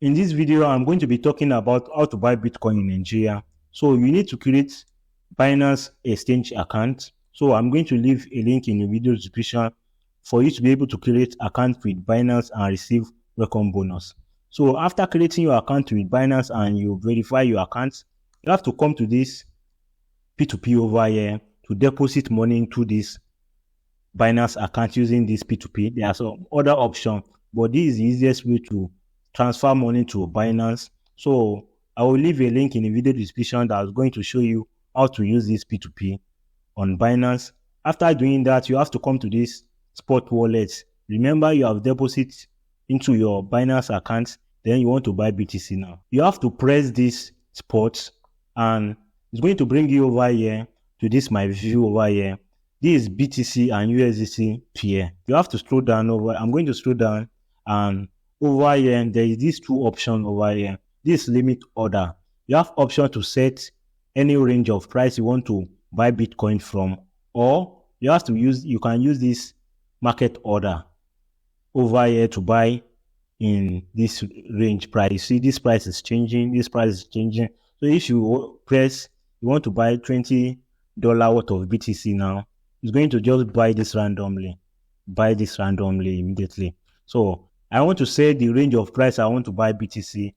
In this video, I'm going to be talking about how to buy Bitcoin in Nigeria. So you need to create Binance Exchange account. So I'm going to leave a link in the video description for you to be able to create account with Binance and receive welcome bonus. So after creating your account with Binance and you verify your account, you have to come to this P2P over here to deposit money into this Binance account using this P2P. There are some other options, but this is the easiest way to transfer money to Binance. So I will leave a link in the video description that is going to show you how to use this P2P on Binance. After doing that, you have to come to this spot wallet. Remember, you have deposited into your Binance account, then you want to buy BTC now. You have to press this spot and it's going to bring you over here to this my view over here. This is BTC and USDC pair. You have to scroll down over. I'm going to scroll down and over here there is these two options over here. This limit order. You have option to set any range of price you want to buy Bitcoin from, or you can use this market order over here to buy in this range price. You see this price is changing, this price is changing. So if you press, you want to buy $20 worth of BTC now, it's going to just buy this randomly immediately. So I want to set the range of price I want to buy BTC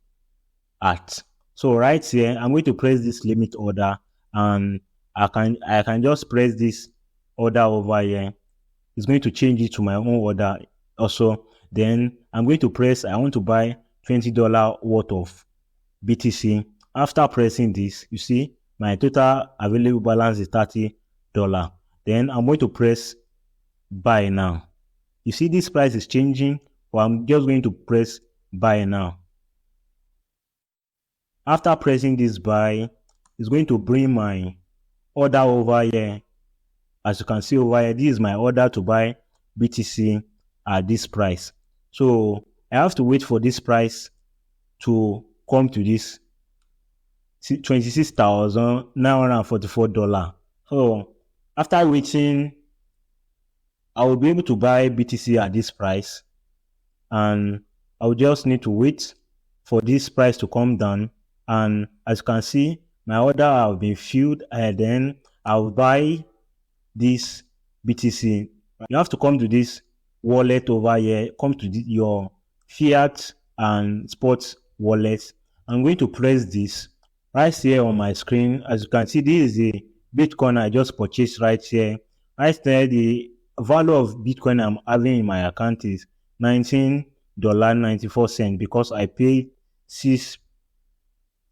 at. So right here, I'm going to press this limit order and I can just press this order over here. It's going to change it to my own order also. Then I'm going to press, I want to buy $20 worth of BTC. After pressing this, you see my total available balance is $30. Then I'm going to press buy now. You see this price is changing, but I'm just going to press buy now. After pressing this buy, it's going to bring my order over here. As you can see over here, this is my order to buy BTC at this price. So I have to wait for this price to come to this $26,944. So after waiting, I will be able to buy BTC at this price, and I will just need to wait for this price to come down. And as you can see, my order have been filled, and then I'll buy this BTC. You have to come to this wallet over here, come to your fiat and spot wallet. I'm going to press this right here on my screen. As you can see, this is the Bitcoin I just purchased right here. Right there, the value of Bitcoin I'm having in my account is $19.94 because I paid 6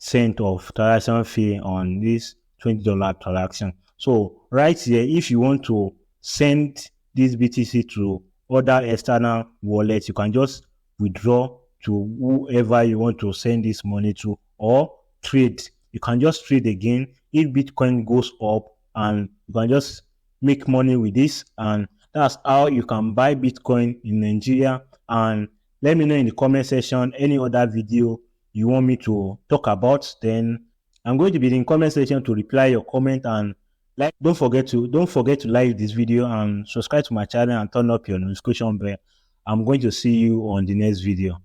cents of transaction fee on this $20 transaction. So right here, if you want to send this BTC to other external wallets, you can just withdraw to whoever you want to send this money to, or trade. You can just trade again if Bitcoin goes up, and you can just make money with this. And that's how you can buy Bitcoin in Nigeria. And let me know in the comment section any other video you want me to talk about. Then I'm going to be in the comment section to reply your comment. And don't forget to like this video and subscribe to my channel and turn up your notification bell. I'm going to see you on the next video.